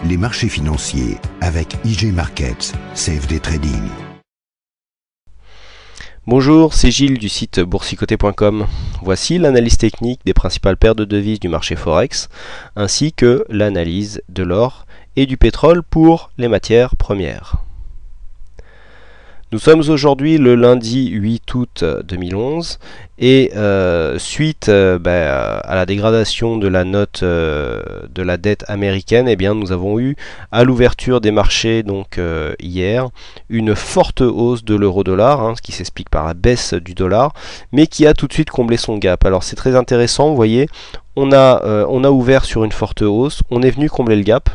les marchés financiers avec IG Markets, CFD Trading. Bonjour, c'est Gilles du site boursicoté.com. Voici l'analyse technique des principales paires de devises du marché Forex, ainsi que l'analyse de l'or et du pétrole pour les matières premières. Nous sommes aujourd'hui le lundi 8 août 2011 et suite à la dégradation de la note de la dette américaine, eh bien, nous avons eu à l'ouverture des marchés donc hier une forte hausse de l'euro-dollar, ce qui s'explique par la baisse du dollar, mais qui a tout de suite comblé son gap. Alors c'est très intéressant, vous voyez, on a ouvert sur une forte hausse, on est venu combler le gap.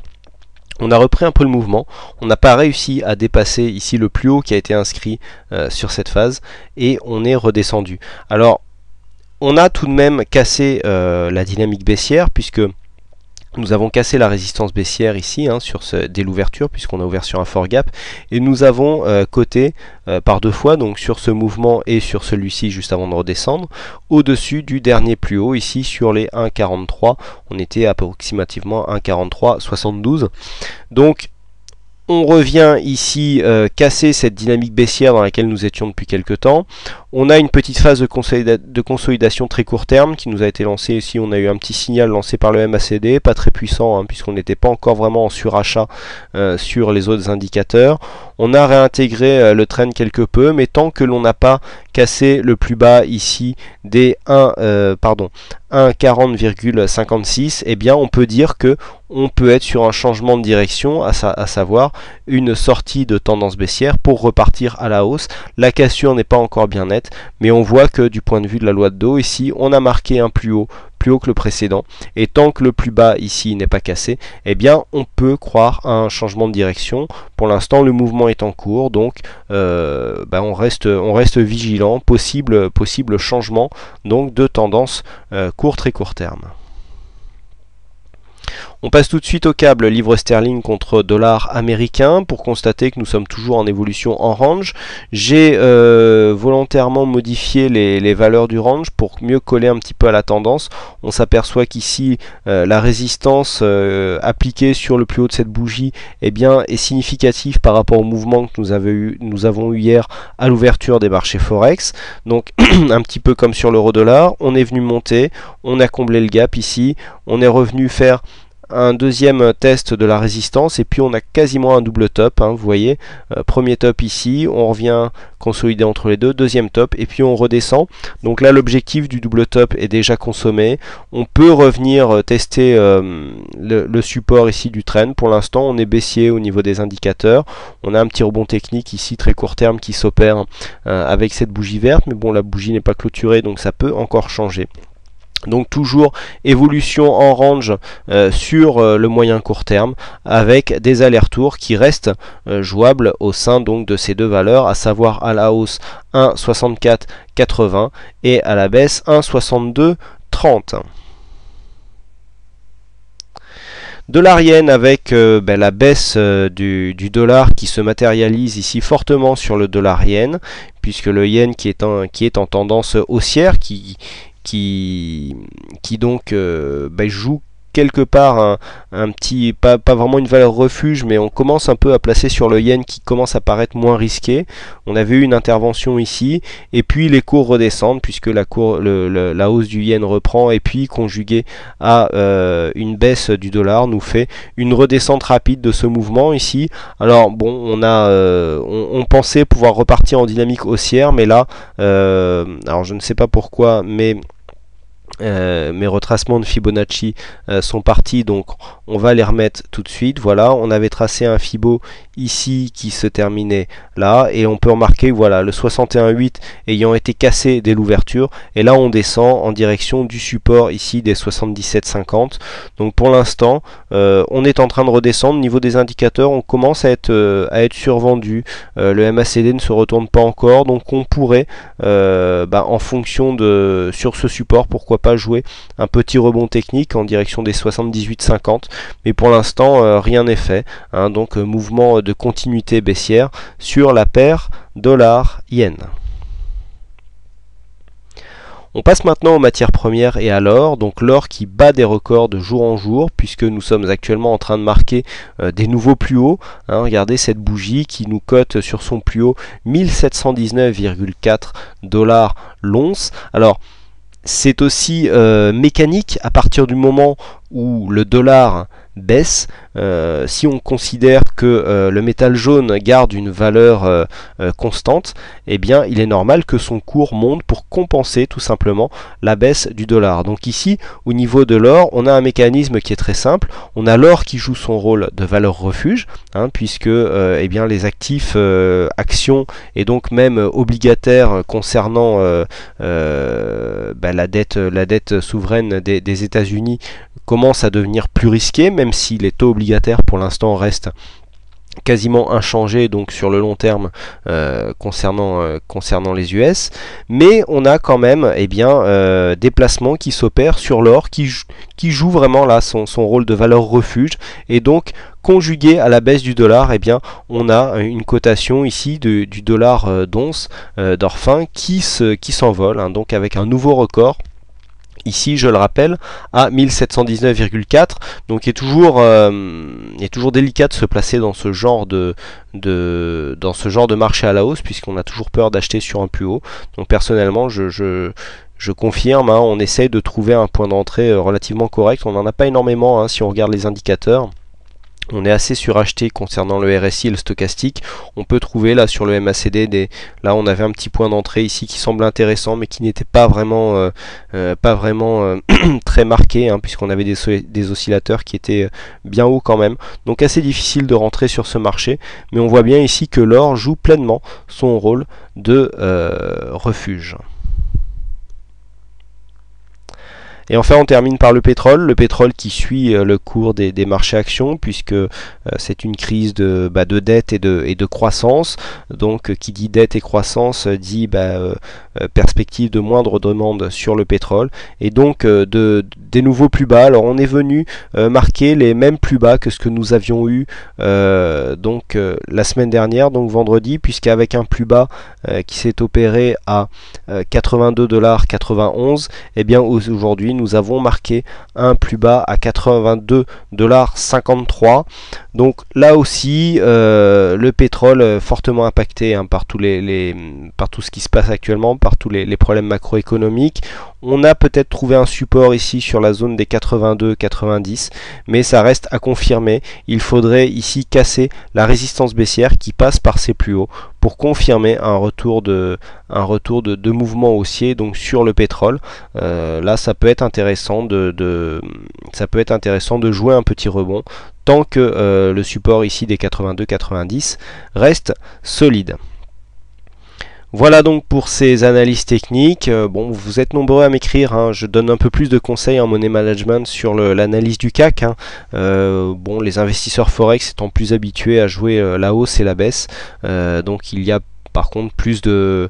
On a repris un peu le mouvement, on n'a pas réussi à dépasser ici le plus haut qui a été inscrit sur cette phase et on est redescendu. Alors on a tout de même cassé la dynamique baissière puisque nous avons cassé la résistance baissière ici dès l'ouverture puisqu'on a ouvert sur un fort gap et nous avons coté par deux fois donc sur ce mouvement et sur celui-ci juste avant de redescendre au-dessus du dernier plus haut ici sur les 1,43. On était approximativement 1,43,72. Donc on revient ici casser cette dynamique baissière dans laquelle nous étions depuis quelques temps. On a une petite phase de consolidation très court terme qui nous a été lancée ici. On a eu un petit signal lancé par le MACD, pas très puissant puisqu'on n'était pas encore vraiment en surachat sur les autres indicateurs. On a réintégré le trend quelque peu, mais tant que l'on n'a pas cassé le plus bas ici des 1,40,56, eh bien on peut dire que on peut être sur un changement de direction, à savoir une sortie de tendance baissière pour repartir à la hausse. La cassure n'est pas encore bien nette, mais on voit que du point de vue de la loi de Dow, ici on a marqué un plus haut que le précédent, et tant que le plus bas ici n'est pas cassé, eh bien on peut croire à un changement de direction. Pour l'instant le mouvement est en cours, donc on reste vigilant, possible changement donc de tendance très court terme. On passe tout de suite au câble livre sterling contre dollar américain pour constater que nous sommes toujours en évolution en range. J'ai volontairement modifié les valeurs du range pour mieux coller un petit peu à la tendance. On s'aperçoit qu'ici la résistance appliquée sur le plus haut de cette bougie est significative par rapport au mouvement que nous avons eu hier à l'ouverture des marchés Forex. Donc un petit peu comme sur l'euro-dollar, on est venu monter, on a comblé le gap ici, on est revenu faire un deuxième test de la résistance et puis on a quasiment un double top, vous voyez, premier top ici, on revient consolider entre les deux, deuxième top et puis on redescend. Donc là l'objectif du double top est déjà consommé, on peut revenir tester le support ici du trend. Pour l'instant on est baissier au niveau des indicateurs, on a un petit rebond technique ici très court terme qui s'opère avec cette bougie verte, mais bon, la bougie n'est pas clôturée donc ça peut encore changer. Donc toujours évolution en range sur le moyen court terme avec des allers-retours qui restent jouables au sein donc de ces deux valeurs, à savoir à la hausse 1,64,80 et à la baisse 1,62,30. Dollar-yen avec la baisse du dollar qui se matérialise ici fortement sur le dollar-yen, puisque le yen qui est en tendance haussière, qui donc joue quelque part un petit, pas vraiment une valeur refuge, mais on commence un peu à placer sur le yen qui commence à paraître moins risqué. On avait eu une intervention ici et puis les cours redescendent puisque la hausse du yen reprend, et puis conjugué à une baisse du dollar nous fait une redescente rapide de ce mouvement ici. Alors bon, on pensait pouvoir repartir en dynamique haussière, mais là alors je ne sais pas pourquoi, mais mes retracements de Fibonacci sont partis, donc on va les remettre tout de suite. Voilà, on avait tracé un Fibo ici qui se terminait là, et on peut remarquer voilà le 61,8 ayant été cassé dès l'ouverture, et là on descend en direction du support ici des 77,50. donc pour l'instant on est en train de redescendre. Au niveau des indicateurs, on commence à être survendu, le MACD ne se retourne pas encore, donc on pourrait en fonction de sur ce support, pourquoi pas jouer un petit rebond technique en direction des 78,50, mais pour l'instant rien n'est fait, donc mouvement de continuité baissière sur la paire dollar-yen. On passe maintenant aux matières premières et à l'or, donc l'or qui bat des records de jour en jour, puisque nous sommes actuellement en train de marquer des nouveaux plus hauts. Regardez cette bougie qui nous cote sur son plus haut 1719,4 $ l'once. Alors c'est aussi mécanique à partir du moment où le dollar baisse. Si on considère que le métal jaune garde une valeur constante, eh bien il est normal que son cours monte pour compenser tout simplement la baisse du dollar. Donc ici, au niveau de l'or, on a un mécanisme qui est très simple. On a l'or qui joue son rôle de valeur refuge, puisque eh bien, les actifs actions et donc même obligataires concernant la dette souveraine des États-Unis commence à devenir plus risqué, même si les taux obligataires pour l'instant restent quasiment inchangés donc sur le long terme concernant les US, mais on a quand même des placements qui s'opèrent sur l'or qui joue vraiment là son rôle de valeur refuge, et donc conjugué à la baisse du dollar, eh bien on a une cotation ici du dollar d'once d'or fin qui s'envole, donc avec un nouveau record. Ici, je le rappelle, à 1719,4. Donc il est toujours délicat de se placer dans ce genre de marché à la hausse, puisqu'on a toujours peur d'acheter sur un plus haut. Donc personnellement, je confirme, on essaye de trouver un point d'entrée relativement correct. On n'en a pas énormément si on regarde les indicateurs. On est assez suracheté concernant le RSI et le stochastique. On peut trouver là sur le MACD là on avait un petit point d'entrée ici qui semble intéressant, mais qui n'était pas vraiment très marqué, puisqu'on avait des oscillateurs qui étaient bien hauts quand même. Donc assez difficile de rentrer sur ce marché, mais on voit bien ici que l'or joue pleinement son rôle de refuge. Et enfin on termine par le pétrole qui suit le cours des marchés actions, puisque c'est une crise de dette et de croissance. Donc qui dit dette et croissance dit perspective de moindre demande sur le pétrole, et donc des nouveaux plus bas. Alors on est venu marquer les mêmes plus bas que ce que nous avions eu la semaine dernière, donc vendredi, puisqu'avec un plus bas qui s'est opéré à 82,91 $, et bien aujourd'hui nous avons marqué un plus bas à 82,53 $. Donc là aussi le pétrole fortement impacté par tout ce qui se passe actuellement, par tous les problèmes macroéconomiques. On a peut-être trouvé un support ici sur la zone des 82-90, mais ça reste à confirmer. Il faudrait ici casser la résistance baissière qui passe par ces plus hauts pour confirmer un retour de mouvement haussier donc sur le pétrole. Là ça peut être intéressant de jouer un petit rebond tant que le support ici des 82-90 reste solide. Voilà donc pour ces analyses techniques. Vous êtes nombreux à m'écrire, je donne un peu plus de conseils en money management sur l'analyse du CAC. Les investisseurs forex étant plus habitués à jouer la hausse et la baisse, donc il y a par contre plus de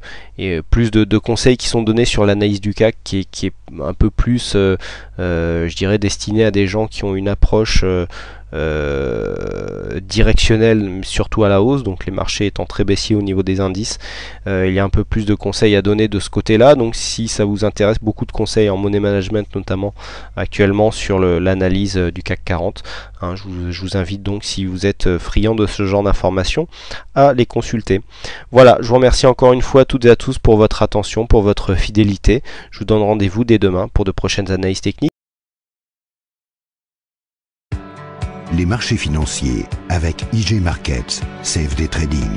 conseils qui sont donnés sur l'analyse du CAC qui est un peu plus je dirais destiné à des gens qui ont une approche directionnelle, surtout à la hausse, donc les marchés étant très baissiers au niveau des indices. Il y a un peu plus de conseils à donner de ce côté là, donc si ça vous intéresse, beaucoup de conseils en money management notamment actuellement sur l'analyse du CAC 40, je vous invite donc, si vous êtes friand de ce genre d'informations, à les consulter. Voilà, je vous remercie encore une fois toutes et à tous pour votre attention, pour votre fidélité. Je vous donne rendez-vous dès demain pour de prochaines analyses techniques. Les marchés financiers avec IG Markets, CFD Trading.